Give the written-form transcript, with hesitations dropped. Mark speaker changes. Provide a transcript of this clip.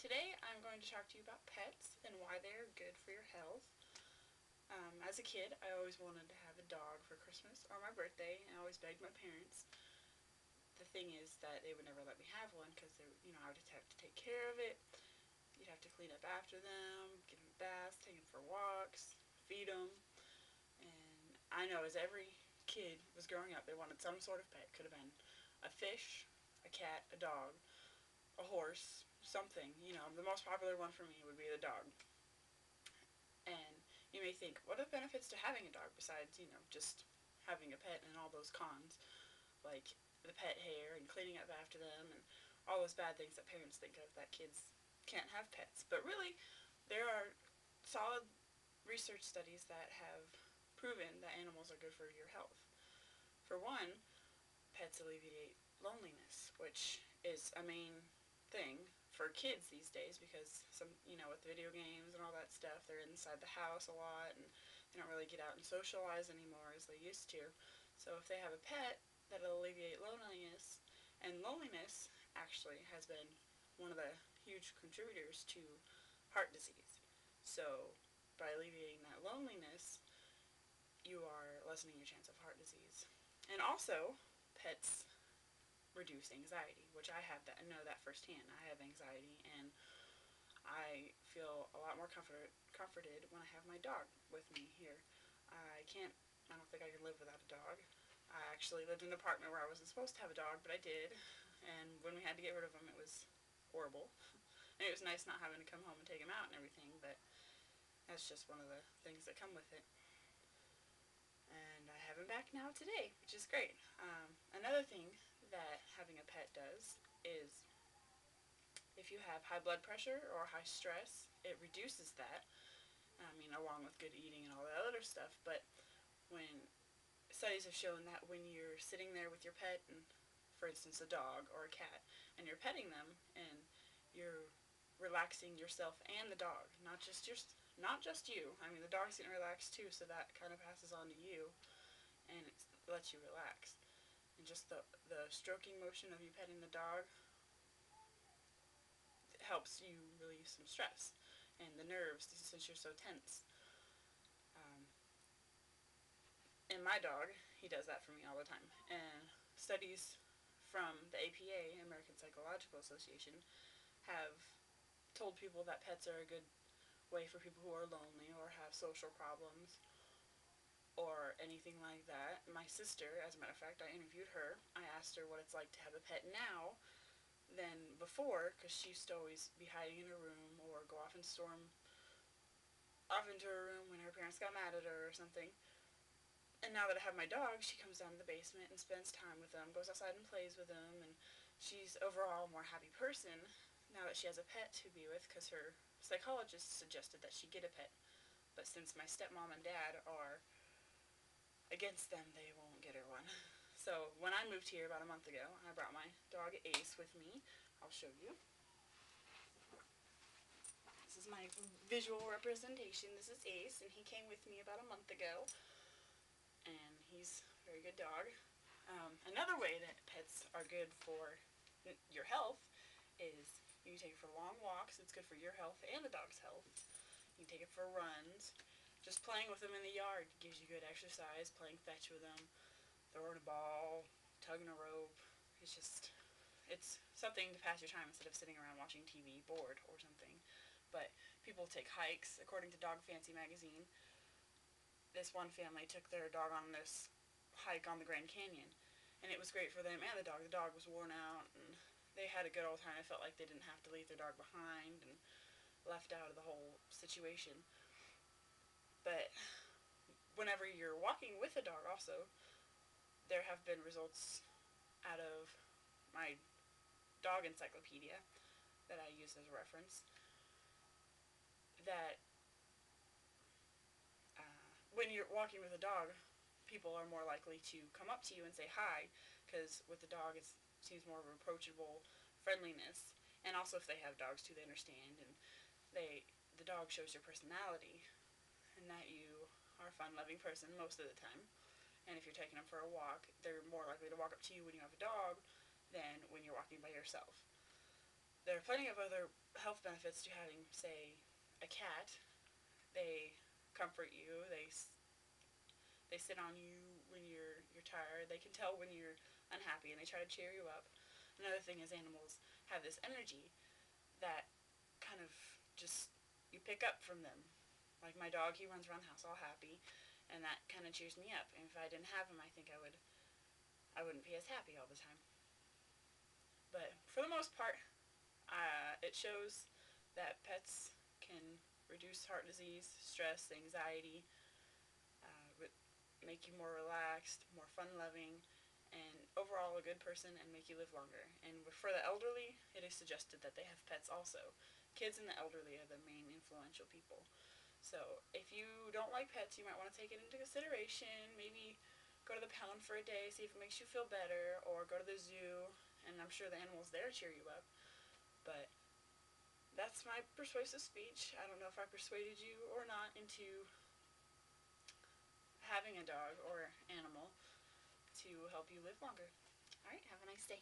Speaker 1: Today I'm going to talk to you about pets and why they are good for your health. As a kid, I always wanted to have a dog for Christmas or my birthday, and I always begged my parents. The thing is that they would never let me have one because I would have to take care of it. You'd have to clean up after them, give them baths, take them for walks, feed them. And I know as every kid was growing up, they wanted some sort of pet. Could have been a fish, a cat, a dog, a horse, something. The most popular one for me would be the dog. And you may think, what are the benefits to having a dog besides, just having a pet and all those cons? Like the pet hair and cleaning up after them and all those bad things that parents think of that kids can't have pets. But really, there are solid research studies that have proven that animals are good for your health. For one, pets alleviate loneliness, which is a main thing for kids these days because with video games and all that stuff, they're inside the house a lot and they don't really get out and socialize anymore as they used to. So if they have a pet, that'll alleviate loneliness, and loneliness actually has been one of the huge contributors to heart disease. So by alleviating that loneliness, you are lessening your chance of heart disease. And also, pets reduce anxiety, which I know that firsthand. I have anxiety, and I feel a lot more comforted when I have my dog with me here. I don't think I can live without a dog. I actually lived in an apartment where I wasn't supposed to have a dog, but I did, and when we had to get rid of him, it was horrible. And it was nice not having to come home and take him out and everything, but that's just one of the things that come with it. And I have him back now today, which is great. Another thing that having a pet does is if you have high blood pressure or high stress, it reduces that. Along with good eating and all that other stuff. But when studies have shown that when you're sitting there with your pet, and for instance a dog or a cat, and you're petting them and you're relaxing yourself and the dog, not just you. The dog's getting relaxed too, so that kind of passes on to you, and it lets you relax. And just the stroking motion of you petting the dog helps you relieve some stress and the nerves since you're so tense. And my dog, he does that for me all the time. And studies from the APA, American Psychological Association, have told people that pets are a good way for people who are lonely or have social problems or anything like that. My sister, as a matter of fact, I interviewed her. I asked her what it's like to have a pet now than before, because she used to always be hiding in her room or go off and storm off into her room when her parents got mad at her or something. And now that I have my dog, she comes down to the basement and spends time with them, goes outside and plays with them, and she's overall a more happy person now that she has a pet to be with, because her psychologist suggested that she get a pet. But since my stepmom and dad are against them, they won't get her one. So when I moved here about a month ago, I brought my dog Ace with me. I'll show you. This is my visual representation. This is Ace, and he came with me about a month ago. And he's a very good dog. Another way that pets are good for your health is you can take it for long walks. It's good for your health and the dog's health. You can take it for runs. Just playing with them in the yard gives you good exercise. Playing fetch with them, throwing a ball, tugging a rope. It's something to pass your time instead of sitting around watching TV bored or something. But people take hikes. According to Dog Fancy magazine, this one family took their dog on this hike on the Grand Canyon, and it was great for them and the dog. The dog was worn out, and they had a good old time. I felt like they didn't have to leave their dog behind and left out of the whole situation. But whenever you're walking with a dog also, there have been results out of my dog encyclopedia that I use as a reference that when you're walking with a dog, people are more likely to come up to you and say hi, because with the dog it seems more of an approachable friendliness. And also if they have dogs too, they understand, and the dog shows your personality and that you are a fun-loving person most of the time. And if you're taking them for a walk, they're more likely to walk up to you when you have a dog than when you're walking by yourself. There are plenty of other health benefits to having, say, a cat. They comfort you. They sit on you when you're tired. They can tell when you're unhappy and they try to cheer you up. Another thing is animals have this energy that kind of just you pick up from them. Like my dog, he runs around the house all happy, and that kind of cheers me up. And if I didn't have him, I think I wouldn't be as happy all the time. But for the most part, it shows that pets can reduce heart disease, stress, anxiety, make you more relaxed, more fun-loving, and overall a good person and make you live longer. And for the elderly, it is suggested that they have pets also. Kids and the elderly are the main influential people. So if you don't like pets, you might want to take it into consideration. Maybe go to the pound for a day, see if it makes you feel better, or go to the zoo, and I'm sure the animals there cheer you up. But that's my persuasive speech. I don't know if I persuaded you or not into having a dog or animal to help you live longer. Alright, have a nice day.